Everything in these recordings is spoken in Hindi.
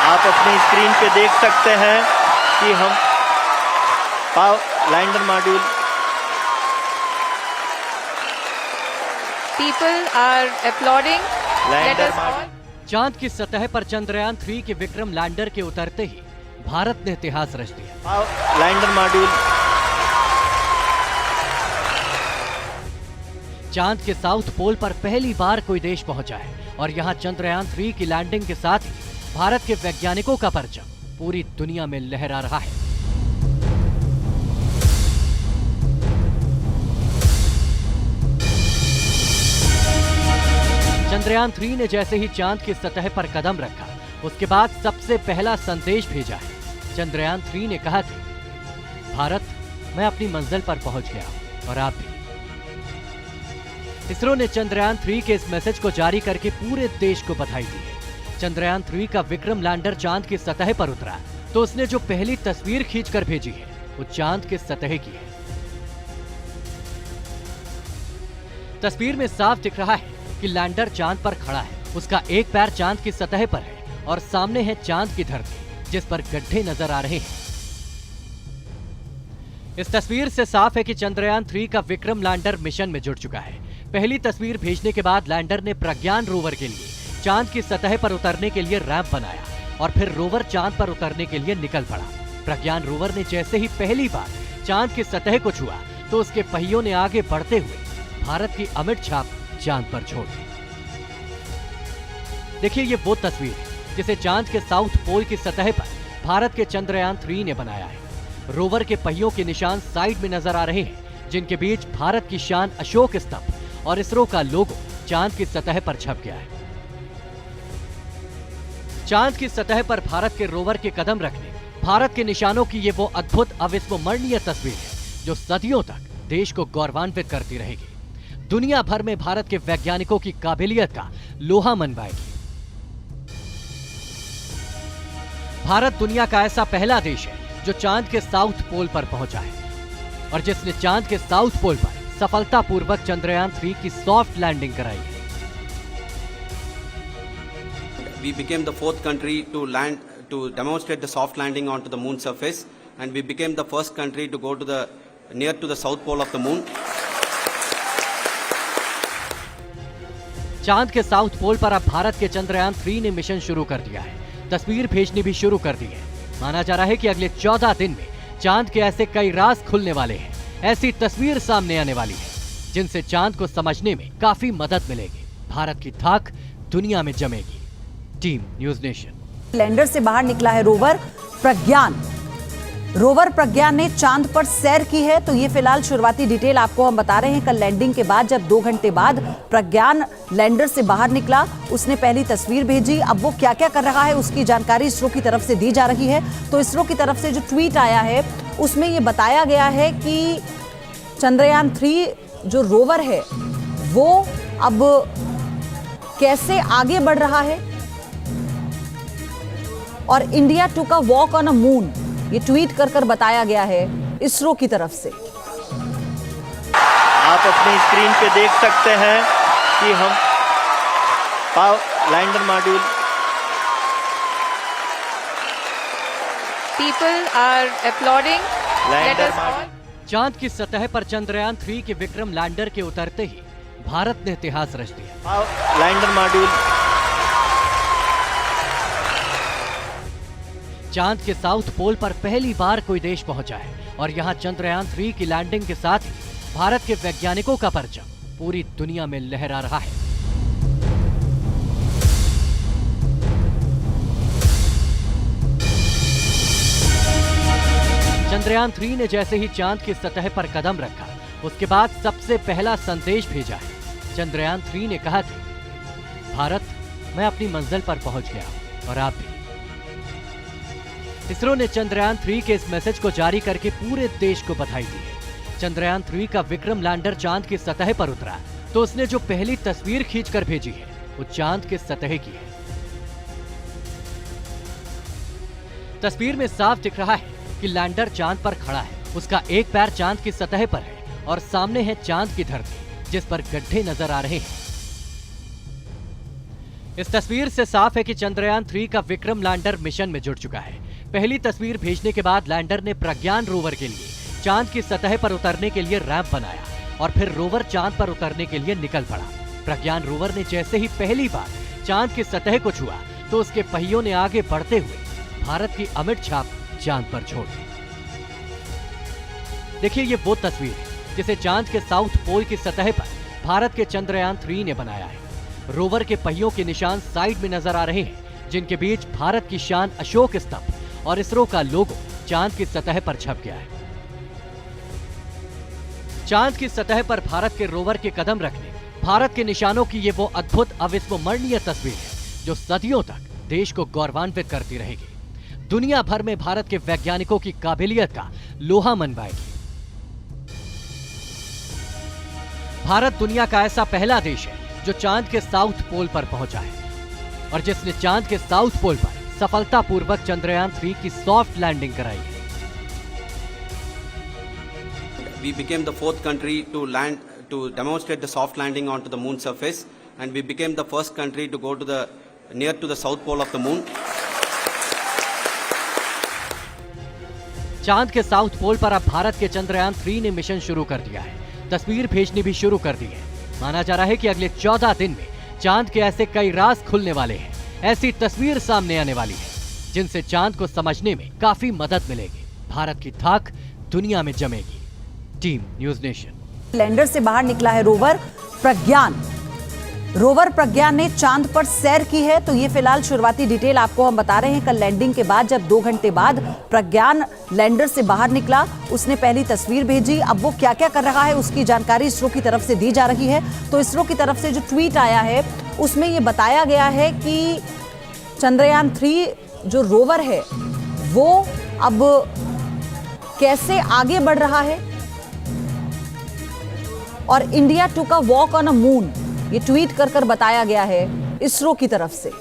आप अपनी स्क्रीन पे देख सकते हैं कि हम lander module People are applauding. Let us all. चांद की सतह पर चंद्रयान 3 के विक्रम लैंडर के उतरते ही भारत ने इतिहास रच दिया। लैंडर मॉड्यूल चांद के साउथ पोल पर पहली बार कोई देश पहुंचा है और यहां चंद्रयान 3 की लैंडिंग के साथ ही भारत के वैज्ञानिकों का परचम पूरी दुनिया में लहरा रहा है। चंद्रयान 3 ने जैसे ही चांद की सतह पर कदम रखा, उसके बाद सबसे पहला संदेश भेजा है। चंद्रयान 3 ने कहा कि भारत, मैं अपनी मंजिल पर पहुंच गया और आप भी। इसरो ने चंद्रयान 3 के इस मैसेज को जारी करके पूरे देश को बधाई दी है। चंद्रयान 3 का विक्रम लैंडर चांद की सतह पर उतरा तो उसने जो पहली तस्वीर खींचकर भेजी है वो चांद के सतह की है। तस्वीर में साफ दिख रहा है कि लैंडर चांद पर खड़ा है, उसका एक पैर चांद की सतह पर है और सामने है चांद की धरती जिस पर गड्ढे नजर आ रहे हैं। इस तस्वीर से साफ है कि चंद्रयान 3 का विक्रम लैंडर मिशन में जुट चुका है। पहली तस्वीर भेजने के बाद लैंडर ने प्रज्ञान रोवर के लिए चांद की सतह पर उतरने के लिए रैंप बनाया और फिर रोवर चांद पर उतरने के लिए निकल पड़ा। प्रज्ञान रोवर ने जैसे ही पहली बार चांद की सतह को छुआ तो उसके पहियों ने आगे बढ़ते हुए भारत की अमिट छाप चांद पर छोड़ दी। देखिए, ये वो तस्वीर है जिसे चांद के साउथ पोल की सतह पर भारत के चंद्रयान 3 ने बनाया है। रोवर के पहियों के निशान साइड में नजर आ रहे हैं, जिनके बीच भारत की शान अशोक स्तंभ और इसरो का लोगो चांद की सतह पर छप गया है। चांद की सतह पर भारत के रोवर के कदम रखने, भारत के निशानों की ये वो अद्भुत अविस्मरणीय तस्वीर है जो सदियों तक देश को गौरवान्वित करती रहेगी। दुनिया भर में भारत के वैज्ञानिकों की काबिलियत का लोहा मनवाएगी। भारत दुनिया का ऐसा पहला देश है जो चांद के साउथ पोल पर पहुंचा है और जिसने चांद के साउथ पोल पर सफलतापूर्वक चंद्रयान 3 की सॉफ्ट लैंडिंग कराई है। We became the fourth country to demonstrate the soft landing onto the moon surface, and we became the first country to go to near to the south pole of the moon. चांद के साउथ पोल पर अब भारत के चंद्रयान 3 ने मिशन शुरू कर दिया है। तस्वीर भेजनी भी शुरू कर दी है। माना जा रहा है कि अगले 14 दिन में चांद के ऐसे कई राज खुलने वाले हैं, ऐसी तस्वीर सामने आने वाली है जिनसे चांद को समझने में काफी मदद मिलेगी। भारत की धाक दुनिया में जमेगी। Team news nation. लैंडर से बाहर निकला है रोवर प्रज्ञान। रोवर प्रज्ञान ने चांद पर सैर की है। तो ये फिलहाल शुरुआती डिटेल आपको हम बता रहे हैं। कल लैंडिंग के बाद जब 2 घंटे बाद प्रज्ञान लैंडर से बाहर निकला, उसने पहली तस्वीर भेजी। अब वो क्या क्या कर रहा है उसकी जानकारी इसरो की तरफ से दी जा रही है। तो इसरो की तरफ से जो ट्वीट आया है उसमें ये बताया गया है कि चंद्रयान 3 जो रोवर है वो अब कैसे आगे बढ़ रहा है और India took a walk on a moon, ये ट्वीट कर बताया गया है इसरो की तरफ से। आप अपनी स्क्रीन पे देख सकते हैं कि हम lander module People are applauding. Let us all. चांद की सतह पर चंद्रयान 3 के विक्रम लैंडर के उतरते ही भारत ने इतिहास रच दिया। लैंडर मॉड्यूल चांद के साउथ पोल पर पहली बार कोई देश पहुंचा है और यहां चंद्रयान 3 की लैंडिंग के साथ ही भारत के वैज्ञानिकों का परचम पूरी दुनिया में लहरा रहा है। चंद्रयान 3 ने जैसे ही चांद की सतह पर कदम रखा, उसके बाद सबसे पहला संदेश भेजा है। चंद्रयान 3 ने कहा कि भारत, मैं अपनी मंजिल पर पहुंच गया और आप भी। इसरो ने चंद्रयान 3 के इस मैसेज को जारी करके पूरे देश को बधाई दी है। चंद्रयान 3 का विक्रम लैंडर चांद की सतह पर उतरा तो उसने जो पहली तस्वीर खींचकर भेजी है वो चांद के सतह की है। तस्वीर में साफ दिख रहा है कि लैंडर चांद पर खड़ा है, उसका एक पैर चांद की सतह पर है और सामने है चांद की धरती जिस पर गड्ढे नजर आ रहे हैं। इस तस्वीर से साफ है कि चंद्रयान 3 का विक्रम लैंडर मिशन में जुट चुका है। पहली तस्वीर भेजने के बाद लैंडर ने प्रज्ञान रोवर के लिए चांद की सतह पर उतरने के लिए रैंप बनाया और फिर रोवर चांद पर उतरने के लिए निकल पड़ा। प्रज्ञान रोवर ने जैसे ही पहली बार चांद की सतह को छुआ तो उसके पहियों ने आगे बढ़ते हुए भारत की अमिट छाप चांद पर छोड़ दी। देखिए, ये वो तस्वीर है जिसे चांद के साउथ पोल की सतह पर भारत के चंद्रयान 3 ने बनाया है। रोवर के पहियों के निशान साइड में नजर आ रहे हैं, जिनके बीच भारत की शान अशोक स्तंभ और इसरो का लोगो चांद की सतह पर छप गया है। चांद की सतह पर भारत के रोवर के कदम रखने, भारत के निशानों की ये वो अद्भुत अविस्मरणीय तस्वीर है जो सदियों तक देश को गौरवान्वित करती रहेगी। दुनिया भर में भारत के वैज्ञानिकों की काबिलियत का लोहा मनवाएगी। भारत दुनिया का ऐसा पहला देश है जो चांद के साउथ पोल पर पहुंचा है और जिसने चांद के साउथ पोल पर सफलतापूर्वक चंद्रयान 3 की सॉफ्ट लैंडिंग कराई है। We became the fourth country to demonstrate the soft landing onto the moon surface, and we became the first country to go to near to the south pole of the moon. चांद के साउथ पोल पर अब भारत के चंद्रयान 3 ने मिशन शुरू कर दिया है। तस्वीर भेजनी भी शुरू कर दी है। माना जा रहा है कि अगले 14 दिन में चांद के ऐसे कई राज खुलने वाले हैं, ऐसी तस्वीर सामने आने वाली है जिनसे चांद को समझने में काफी मदद मिलेगी। भारत की धाक दुनिया में जमेगी। Team news nation. लैंडर से बाहर निकला है रोवर प्रज्ञान। रोवर प्रज्ञान ने चांद पर सैर की है, तो ये फिलहाल शुरुआती डिटेल आपको हम बता रहे हैं। कल लैंडिंग के बाद जब 2 घंटे बाद प्रज्ञान लैंडर से बाहर निकला, उसने पहली तस्वीर भेजी। अब वो क्या क्या कर रहा है उसकी जानकारी इसरो की तरफ से दी जा रही है। तो इसरो की तरफ से जो ट्वीट आया है उसमें ये बताया गया है कि चंद्रयान 3 जो रोवर है वो अब कैसे आगे बढ़ रहा है और India took a walk on a moon, ये ट्वीट कर बताया गया है इसरो की तरफ से।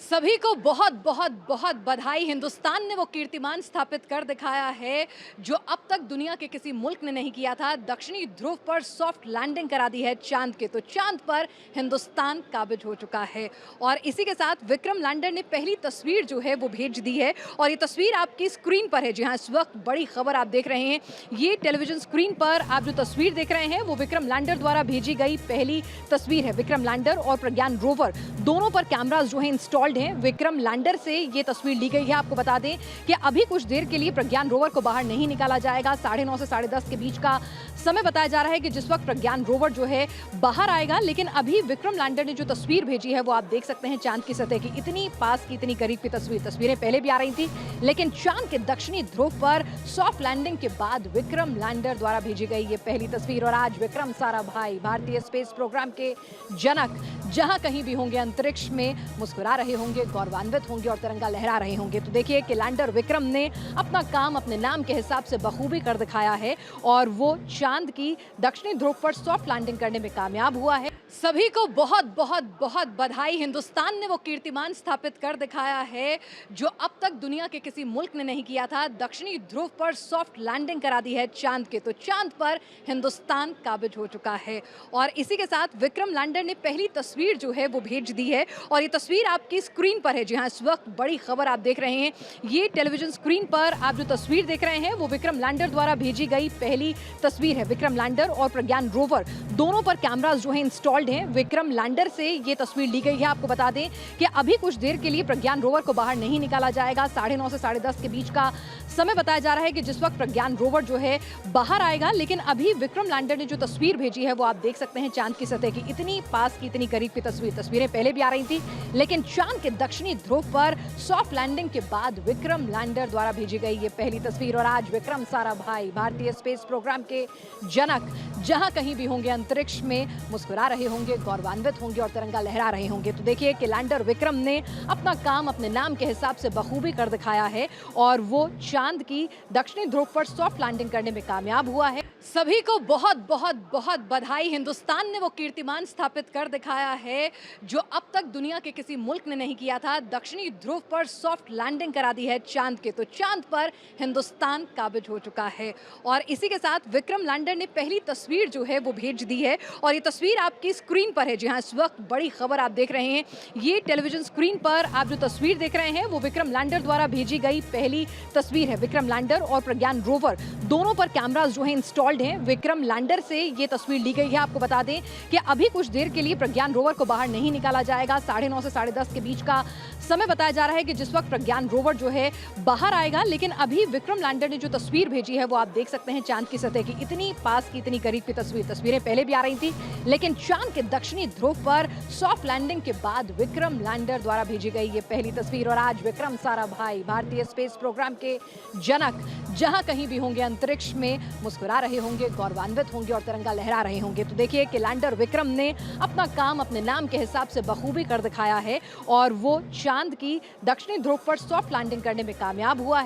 सभी को बहुत बहुत बहुत बधाई। हिंदुस्तान ने वो कीर्तिमान स्थापित कर दिखाया है जो अब तक दुनिया के किसी मुल्क ने नहीं किया था। दक्षिणी ध्रुव पर सॉफ्ट लैंडिंग करा दी है चांद के, तो चांद पर हिंदुस्तान काबिज हो चुका है। और इसी के साथ विक्रम लैंडर ने पहली तस्वीर जो है वो भेज दी है और ये तस्वीर आपकी स्क्रीन पर है। जी हाँ, इस वक्त बड़ी खबर आप देख रहे हैं। ये टेलीविजन स्क्रीन पर आप जो तस्वीर देख रहे हैं वो विक्रम लैंडर द्वारा भेजी गई पहली तस्वीर है। विक्रम लैंडर और प्रज्ञान रोवर दोनों पर कैमराज जो है इंस्टॉल्ड हैं। विक्रम लैंडर से ये तस्वीर ली गई है। आपको बता दें कि अभी कुछ देर के लिए प्रज्ञान रोवर को बाहर नहीं निकाला जाएगा। 9:30 से 10:30 के बीच का समय बताया जा रहा है कि जिस वक्त प्रज्ञान रोवर जो है बाहर आएगा। लेकिन अभी विक्रम लैंडर ने जो तस्वीर भेजी है वो आप देख सकते हैं चांद की सतह की। इतनी पास की, इतनी करीब की तस्वीरें पहले भी आ रही थी, लेकिन चांद के दक्षिणी ध्रुव पर सॉफ्ट लैंडिंग के बाद विक्रम लैंडर द्वारा भेजी गई ये पहली तस्वीर। और आज विक्रम साराभाई भारतीय स्पेस प्रोग्राम के जनक जहां कहीं भी होंगे अंतरिक्ष में मुस्कुरा रहे होंगे, गौरवान्वित होंगे और तिरंगा लहरा रहे होंगे। तो देखिए कि लैंडर विक्रम ने अपना काम अपने नाम के हिसाब से बखूबी कर दिखाया है और वो चांद की दक्षिणी ध्रुव पर सॉफ्ट लैंडिंग करने में कामयाब हुआ है। सभी को बहुत बहुत बहुत बधाई। हिंदुस्तान ने वो कीर्तिमान स्थापित कर दिखाया है जो अब तक दुनिया के किसी मुल्क ने नहीं किया था। दक्षिणी ध्रुव पर सॉफ्ट लैंडिंग करा दी है चांद के, तो चांद पर हिंदुस्तान काबिज हो चुका है। और इसी के साथ विक्रम लैंडर ने पहली तस्वीर जो है वो भेज दी है और ये तस्वीर आपकी स्क्रीन पर है। जी हाँ, इस वक्त बड़ी खबर आप देख रहे हैं। ये टेलीविजन स्क्रीन पर आप जो तस्वीर देख रहे हैं वो विक्रम लैंडर द्वारा भेजी गई पहली तस्वीर है। विक्रम लैंडर और प्रज्ञान रोवर दोनों पर कैमराज जो है इंस्टॉल्ड हैं। विक्रम लैंडर से ये तस्वीर ली गई है। आपको बता दें कि अभी कुछ देर के लिए प्रज्ञान रोवर को बाहर नहीं निकाला जाएगा। 9:30 से 10:30 के बीच का समय बताया जा रहा है कि जिस वक्त प्रज्ञान रोवर जो है बाहर आएगा। लेकिन अभी विक्रम लैंडर ने जो तस्वीर भेजी है वो आप देख सकते हैं चांद की सतह की। इतनी पास की, इतनी करीब की तस्वीरें पहले भी आ रही थी, लेकिन चांद के दक्षिणी ध्रुव पर सॉफ्ट लैंडिंग के बाद विक्रम लैंडर द्वारा भेजी गई ये पहली तस्वीर। और आज विक्रम साराभाई भारतीय स्पेस प्रोग्राम के जनक जहां कहीं भी होंगे अंतरिक्ष में मुस्कुरा रहे होंगे, गौरवान्वित होंगे और तिरंगा लहरा रहे होंगे। तो देखिए कि लैंडर विक्रम ने अपना काम अपने नाम के हिसाब से बखूबी कर दिखाया है और वो चांद की दक्षिणी ध्रुव पर सॉफ्ट लैंडिंग करने में कामयाब हुआ है। सभी को बहुत बहुत बहुत बधाई। हिंदुस्तान ने वो कीर्तिमान स्थापित कर दिखाया है जो अब तक दुनिया के किसी मुल्क ने नहीं किया था। दक्षिणी ध्रुव पर सॉफ्ट लैंडिंग करा दी है चांद के, तो चांद पर हिंदुस्तान काबिज हो चुका है। और इसी के साथ विक्रम लैंडर लैंडर ने पहली तस्वीर जो है वो भेज दी है और ये तस्वीर आपकी स्क्रीन पर है। जी हाँ, इस वक्त बड़ी खबर आप देख रहे हैं। ये टेलीविजन स्क्रीन पर आप जो तस्वीर देख रहे हैं वो विक्रम लैंडर द्वारा भेजी गई पहली तस्वीर है। विक्रम लैंडर और प्रज्ञान रोवर दोनों पर कैमरास जो है इंस्टॉल्ड हैं। विक्रम लैंडर से ये तस्वीर ली गई है। आपको बता दें कि अभी कुछ देर के लिए प्रज्ञान रोवर को बाहर नहीं निकाला जाएगा। 9:30 से 10:30 के बीच का समय बताया जा रहा है कि जिस वक्त प्रज्ञान रोवर जो है बाहर आएगा। लेकिन अभी विक्रम लैंडर ने जो तस्वीर भेजी है वो आप देख सकते हैं चांद की सतह की, इतनी पास की, इतनी करीब की तस्वीरें पहले भी आ रही थी, लेकिन चांद के दक्षिणी ध्रुव पर सॉफ्ट लैंडिंग के बाद विक्रम लैंडर द्वारा भेजी गई ये पहली तस्वीर। और आज विक्रम साराभाई भारतीय स्पेस प्रोग्राम के जनक जहां कहीं भी होंगे अंतरिक्ष में मुस्कुरा रहे होंगे, गौरवान्वित होंगे और तिरंगा लहरा रहे होंगे। तो देखिए कि लैंडर विक्रम ने अपना काम अपने नाम के हिसाब से बखूबी कर दिखाया है और वो चांद की दक्षिणी ध्रुव पर सॉफ्ट लैंडिंग करने में कामयाब हुआ है।